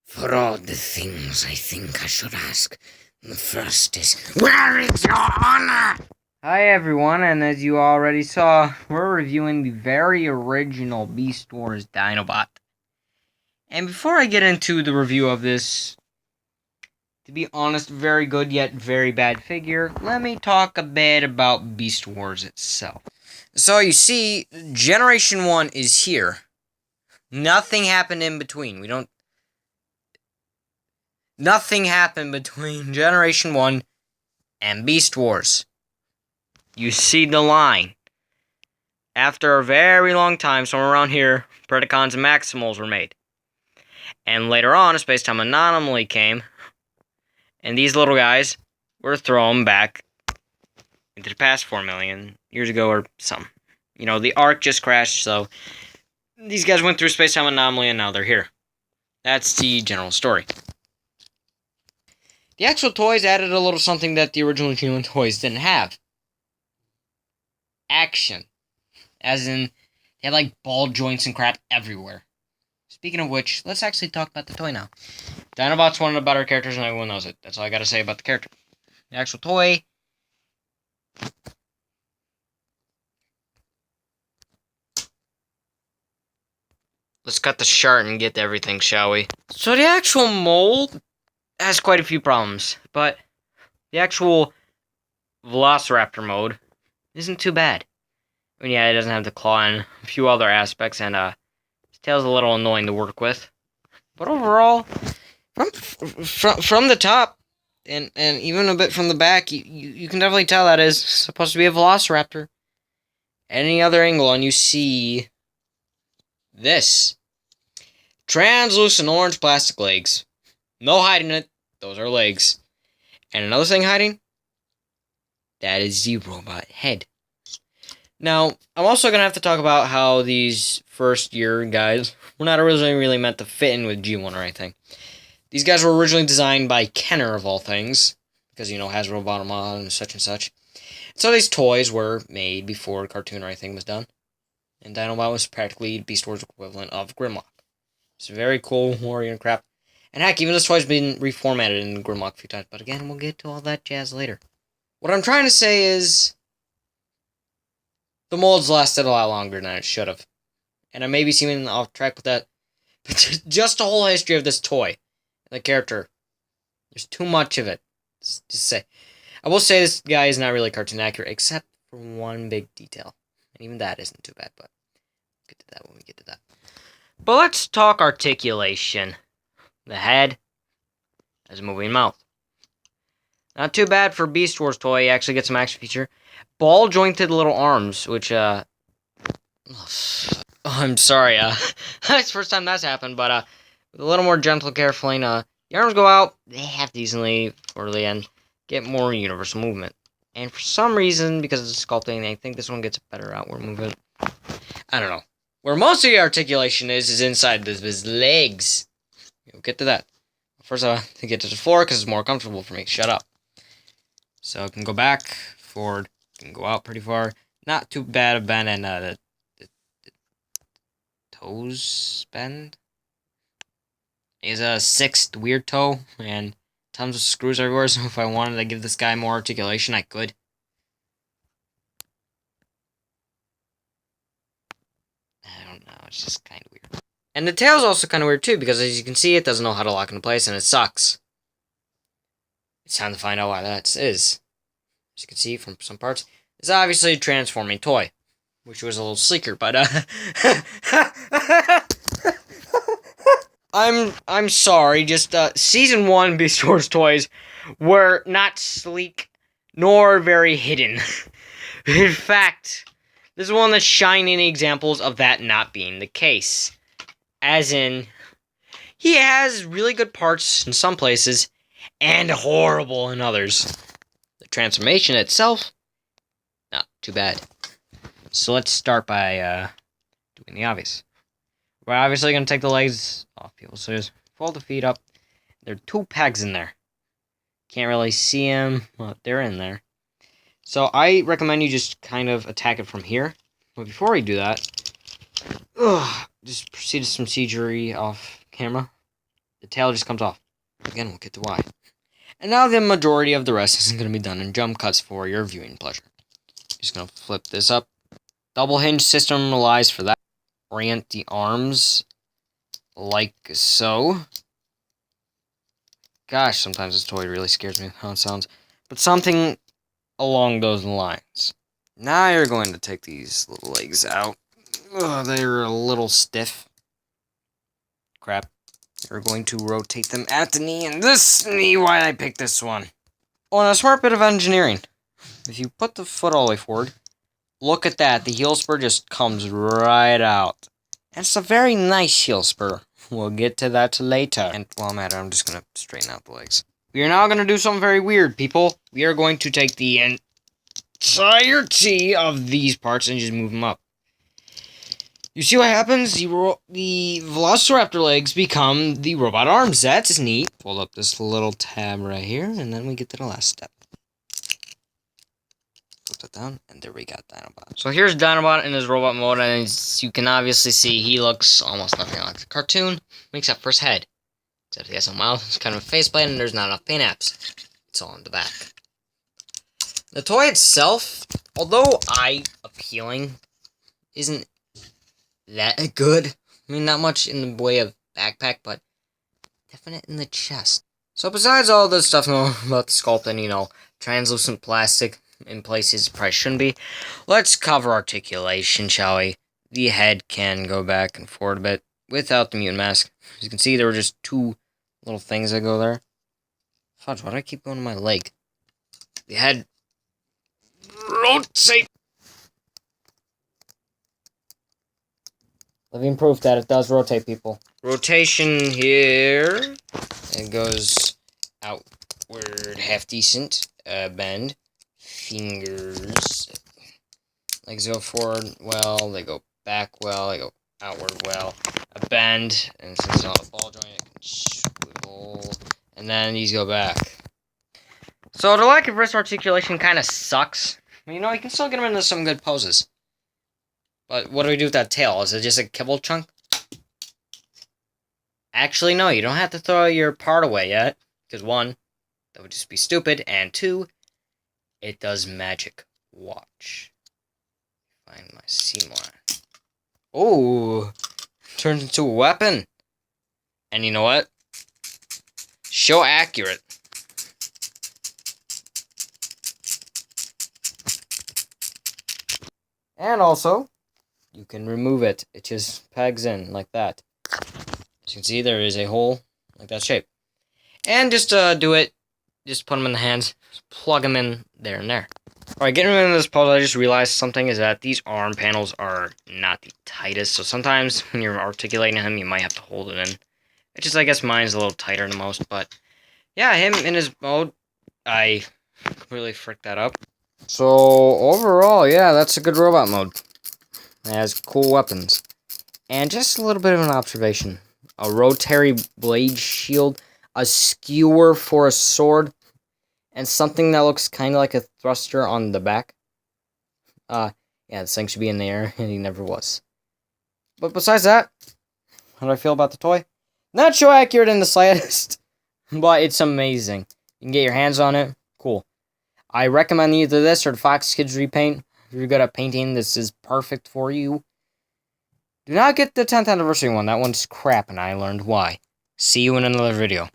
For all the things I think I should ask, the first is, where is your honor? Hi everyone, and as you already saw, we're reviewing the very original Beast Wars Dinobot. And before I get into the review of this, to be honest, very good yet very bad figure, let me talk a bit about Beast Wars itself. So you see, Generation 1 is here. Nothing happened in between. Nothing happened between Generation 1 and Beast Wars. You see the line. After a very long time, somewhere around here, Predacons and Maximals were made. And later on, a space-time anomaly came, and these little guys were thrown back into the past 4 million years ago or some. You know, the Ark just crashed, so these guys went through a space-time anomaly, and now they're here. That's the general story. The actual toys added a little something that the original G1 toys didn't have. Action. As in, they had like ball joints and crap everywhere. Speaking of which, let's actually talk about the toy now. Dinobot's one of the better characters and everyone knows it. That's all I gotta say about the character. The actual toy. Let's cut the chart and get to everything, shall we? So the actual mold has quite a few problems, but the actual Velociraptor mode isn't too bad. I mean, yeah, it doesn't have the claw and a few other aspects, and his tail's a little annoying to work with. But overall, from the top, and even a bit from the back, you can definitely tell that is supposed to be a Velociraptor. Any other angle, and you see this. Translucent orange plastic legs. No hiding it. Those are legs. And another thing hiding? That is the robot head. Now, I'm also going to have to talk about how these first-year guys were not originally really meant to fit in with G1 or anything. These guys were originally designed by Kenner, of all things, because, you know, Hasbro bought them on and such and such. So these toys were made before a cartoon or anything was done. And Dinobot was practically Beast Wars' equivalent of Grimlock. It's a very cool warrior and crap. And heck, even this toy's been reformatted in Grimlock a few times. But again, we'll get to all that jazz later. What I'm trying to say is, the molds lasted a lot longer than it should have. And I may be seeming off track with that. But just the whole history of this toy. The character. There's too much of it. Just say. I will say this guy is not really cartoon accurate, except for one big detail. And even that isn't too bad, but we'll get to that when we get to that. But let's talk articulation. The head has a moving mouth. Not too bad for Beast Wars toy. You actually get some action feature. Ball jointed little arms, which I'm sorry, that's the first time that's happened, but with a little more gentle carefully, the arms go out, they have to easily for the end get more universal movement. And for some reason, because of the sculpting, I think this one gets a better outward movement. I don't know. Where most of the articulation is inside his legs. We'll get to that. First, I have to get to the floor because it's more comfortable for me. Shut up. So I can go back, forward, can go out pretty far. Not too bad of bend, and the toes bend. He has a sixth weird toe, and tons of screws everywhere, so if I wanted to give this guy more articulation, I could. I don't know, it's just kind of weird. And the tail's also kind of weird too, because as you can see, it doesn't know how to lock into place, and it sucks. It's time to find out why that is. As you can see from some parts, it's obviously a transforming toy, which was a little sleeker, but I'm sorry. Just season 1 Beast Wars toys were not sleek nor very hidden. In fact, this is one of the shining examples of that not being the case. As in, he has really good parts in some places, and horrible in others. The transformation itself, not too bad. So let's start by doing the obvious. We're obviously going to take the legs off people, so just fold the feet up. There are 2 pegs in there. Can't really see them, but they're in there. So I recommend you just kind of attack it from here. But before we do that, just proceed to some CGI off camera. the tail just comes off. Again, we'll get to why. And now the majority of the rest isn't going to be done in jump cuts for your viewing pleasure. Just going to flip this up. Double hinge system relies for that. Orient the arms like so. Gosh, sometimes this toy really scares me how it sounds. But something along those lines. Now you're going to take these little legs out. Ugh, they're a little stiff. Crap. You're going to rotate them at the knee and this knee. Why'd I pick this one? Oh, and a smart bit of engineering. If you put the foot all the way forward, look at that. The heel spur just comes right out. And it's a very nice heel spur. We'll get to that later. And while I'm at it, I'm just going to straighten out the legs. We are now going to do something very weird, people. We are going to take the entirety of these parts and just move them up. You see what happens? The Velociraptor legs become the robot arms. That's neat. Pull up this little tab right here, and then we get to the last step. Put that down, and there we got Dinobot. So here's Dinobot in his robot mode, and as you can obviously see, he looks almost nothing like the cartoon, except for his head. Except he has no mouth, it's kind of a faceplate, and there's not enough paint apps. It's all in the back. The toy itself, although eye-appealing, isn't that good. I mean, not much in the way of backpack, but definite in the chest. So besides all the stuff about the sculpt and, translucent plastic in places it probably shouldn't be, let's cover articulation, shall we? The head can go back and forward a bit without the mutant mask. As you can see, there were just two little things that go there. Fudge, why do I keep going to my leg? The head rotate. Living proof that it does rotate, people. Rotation here. It goes outward half decent. Bend. Fingers. Legs go forward well. They go back well. They go outward well. A bend. And since it's not a ball joint, it can swivel. And then these go back. So the lack of wrist articulation kind of sucks. But, you can still get them into some good poses. But what do we do with that tail? Is it just a kibble chunk? Actually, no, you don't have to throw your part away yet. Because 1, that would just be stupid. And 2, it does magic. Watch. Find my seam line. Oh, turns into a weapon. And you know what? So accurate. And also, you can remove it. It just pegs in like that. As you can see, there is a hole like that shape. And just do it. Just put them in the hands. Just plug them in there and there. Alright, getting into this pose, I just realized something is that these arm panels are not the tightest. So sometimes when you're articulating him, you might have to hold it in. It's just, I guess mine's a little tighter than most. But yeah, him in his mode, I completely fricked that up. So overall, yeah, that's a good robot mode. It has cool weapons. And just a little bit of an observation. A rotary blade shield, a skewer for a sword, and something that looks kind of like a thruster on the back. Yeah, this thing should be in the air, and he never was. But besides that, how do I feel about the toy? Not so accurate in the slightest, but it's amazing. You can get your hands on it. Cool. I recommend either this or the Fox Kids repaint. If you're good at painting, this is perfect for you. Do not get the 10th anniversary one. That one's crap, and I learned why. See you in another video.